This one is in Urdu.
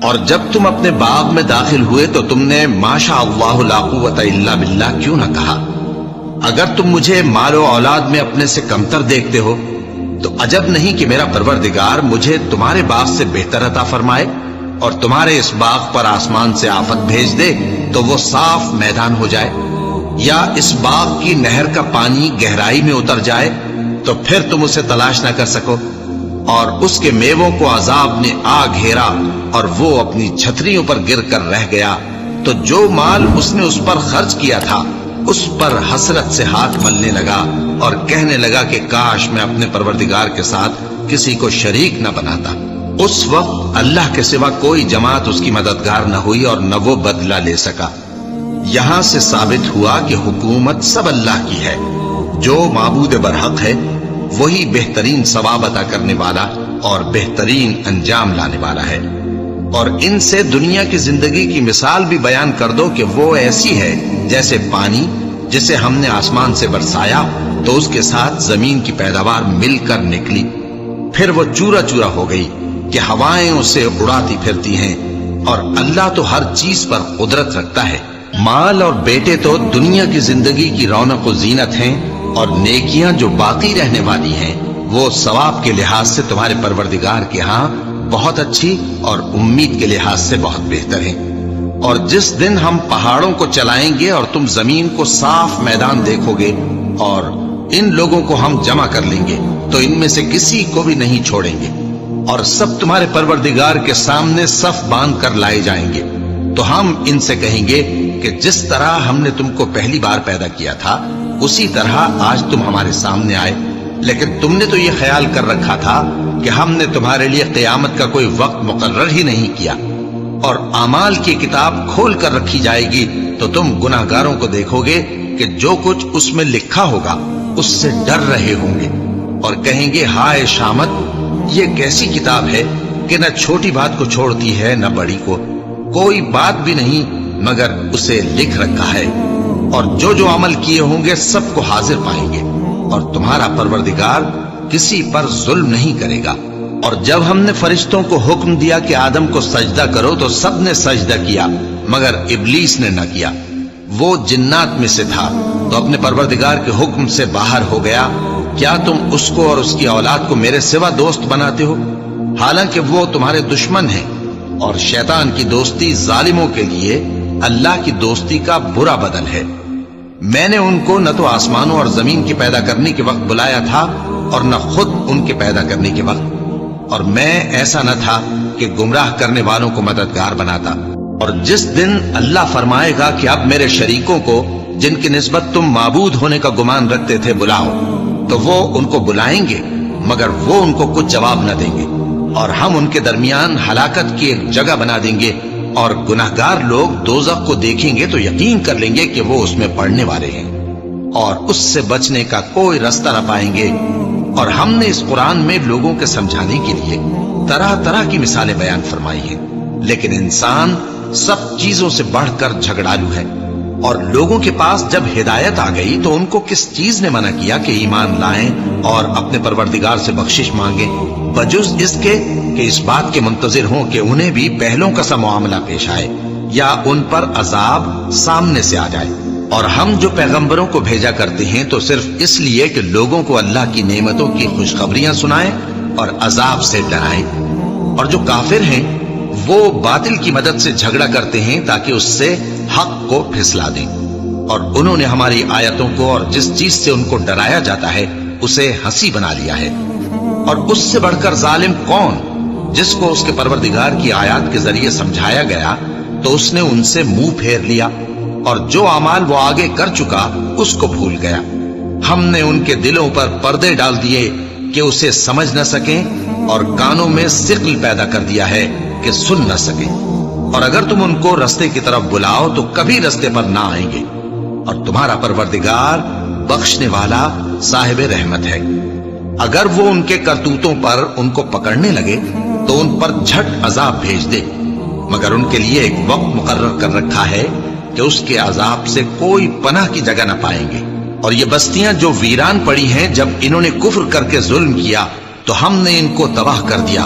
اور جب تم اپنے باغ میں داخل ہوئے تو تم نے ماشاء اللہ لا قوت الا باللہ کیوں نہ کہا؟ اگر تم مجھے مال و اولاد میں اپنے سے کمتر دیکھتے ہو تو عجب نہیں کہ میرا پروردگار مجھے تمہارے باغ سے بہتر عطا فرمائے اور تمہارے اس باغ پر آسمان سے آفت بھیج دے تو وہ صاف میدان ہو جائے، یا اس باغ کی نہر کا پانی گہرائی میں اتر جائے تو پھر تم اسے تلاش نہ کر سکو، اور اس کے میووں کو عذاب نے آ گھیرا اور وہ اپنی چھتریوں پر گر کر رہ گیا، تو جو مال اس نے اس پر خرچ کیا تھا اس پر حسرت سے ہاتھ ملنے لگا اور کہنے لگا کہ کاش میں اپنے پروردگار کے ساتھ کسی کو شریک نہ بناتا۔ اس وقت اللہ کے سوا کوئی جماعت اس کی مددگار نہ ہوئی اور نہ وہ بدلہ لے سکا۔ یہاں سے ثابت ہوا کہ حکومت سب اللہ کی ہے، جو معبود برحق ہے وہی بہترین ثواب عطا کرنے والا اور بہترین انجام لانے والا ہے۔ اور ان سے دنیا کی زندگی کی مثال بھی بیان کر دو کہ وہ ایسی ہے جیسے پانی جسے ہم نے آسمان سے برسایا تو اس کے ساتھ زمین کی پیداوار مل کر نکلی، پھر وہ چورا چورا ہو گئی کہ ہوائیں اسے اڑاتی پھرتی ہیں، اور اللہ تو ہر چیز پر قدرت رکھتا ہے۔ مال اور بیٹے تو دنیا کی زندگی کی رونق و زینت ہیں، اور نیکیاں جو باقی رہنے والی ہیں وہ ثواب کے لحاظ سے تمہارے پروردگار کے ہاں بہت اچھی اور امید کے لحاظ سے بہت بہتر ہیں۔ اور جس دن ہم پہاڑوں کو چلائیں گے اور تم زمین کو صاف میدان دیکھو گے اور ان لوگوں کو ہم جمع کر لیں گے تو ان میں سے کسی کو بھی نہیں چھوڑیں گے، اور سب تمہارے پروردگار کے سامنے صف باندھ کر لائے جائیں گے، تو ہم ان سے کہیں گے کہ جس طرح ہم نے تم کو پہلی بار پیدا کیا تھا اسی طرح آج تم ہمارے سامنے آئے، لیکن تم نے تو یہ خیال کر رکھا تھا کہ ہم نے تمہارے لیے قیامت کا کوئی وقت مقرر ہی نہیں کیا، اور اعمال کی کتاب کھول کر رکھی جائے گی تو تم گناہگاروں کو دیکھو گے کہ جو کچھ اس میں لکھا ہوگا اس سے ڈر رہے ہوں گے، اور کہیں گے ہائے شامت، یہ کیسی کتاب ہے کہ نہ چھوٹی بات کو چھوڑتی ہے نہ بڑی کو، کوئی بات بھی نہیں مگر اسے لکھ رکھا ہے، اور جو جو عمل کیے ہوں گے سب کو حاضر پائیں گے، اور تمہارا پروردگار کسی پر ظلم نہیں کرے گا۔ اور جب ہم نے فرشتوں کو حکم دیا کہ آدم کو سجدہ کرو تو سب نے سجدہ کیا مگر ابلیس نے نہ کیا، وہ جنات میں سے تھا تو اپنے پروردگار کے حکم سے باہر ہو گیا۔ کیا تم اس کو اور اس کی اولاد کو میرے سوا دوست بناتے ہو، حالانکہ وہ تمہارے دشمن ہیں، اور شیطان کی دوستی ظالموں کے لیے اللہ کی دوستی کا برا بدل ہے۔ میں نے ان کو نہ تو آسمانوں اور زمین کے پیدا کرنے کے وقت بلایا تھا اور نہ خود ان کے پیدا کرنے کے وقت، اور میں ایسا نہ تھا کہ گمراہ کرنے والوں کو مددگار بناتا۔ اور جس دن اللہ فرمائے گا کہ اب میرے شریکوں کو جن کی نسبت تم معبود ہونے کا گمان رکھتے تھے بلاؤ، تو وہ ان کو بلائیں گے مگر وہ ان کو کچھ جواب نہ دیں گے، اور ہم ان کے درمیان ہلاکت کی ایک جگہ بنا دیں گے، اور گناہگار لوگ دوزخ کو دیکھیں گے تو یقین کر لیں گے کہ وہ اس میں پڑنے والے ہیں، اور اس سے بچنے کا کوئی راستہ نہ پائیں گے۔ اور ہم نے اس قرآن میں لوگوں کے سمجھانے کے لیے طرح طرح کی مثالیں بیان فرمائی ہیں، لیکن انسان سب چیزوں سے بڑھ کر جھگڑالو ہے، اور لوگوں کے پاس جب ہدایت آ گئی تو ان کو کس چیز نے منع کیا کہ ایمان لائیں اور اپنے پروردگار سے بخشش مانگیں، بجز اس کے کہ اس بات کے منتظر ہوں کہ انہیں بھی پہلوں کا سا معاملہ پیش آئے یا ان پر عذاب سامنے سے آ جائے۔ اور ہم جو پیغمبروں کو بھیجا کرتے ہیں تو صرف اس لیے کہ لوگوں کو اللہ کی نعمتوں کی خوشخبریاں سنائیں اور عذاب سے ڈرائیں، اور جو کافر ہیں وہ باطل کی مدد سے جھگڑا کرتے ہیں تاکہ اس سے حق کو پھسلا دیں، اور انہوں نے ہماری آیتوں کو اور جس چیز سے ان کو ڈرایا جاتا ہے اسے ہنسی بنا لیا ہے۔ اور اس سے بڑھ کر ظالم کون، جس کو اس کے پروردگار کی آیات کے ذریعے سمجھایا گیا تو اس نے ان سے منہ پھیر لیا، اور جو اعمال وہ آگے کر چکا اس کو بھول گیا۔ ہم نے ان کے دلوں پر پردے ڈال دیے کہ اسے سمجھ نہ سکیں، اور کانوں میں ثقل پیدا کر دیا ہے کہ سن نہ سکیں، اور اگر تم ان کو رستے کی طرف بلاؤ تو کبھی رستے پر نہ آئیں گے، اور تمہارا پروردگار بخشنے والا صاحب رحمت ہے۔ اگر وہ ان کے کرتوتوں پر ان کو پکڑنے لگے تو ان پر جھٹ عذاب بھیج دے، مگر ان کے لیے ایک وقت مقرر کر رکھا ہے کہ اس کے عذاب سے کوئی پناہ کی جگہ نہ پائیں گے۔ اور یہ بستیاں جو ویران پڑی ہیں، جب انہوں نے کفر کر کے ظلم کیا تو ہم نے ان کو تباہ کر دیا،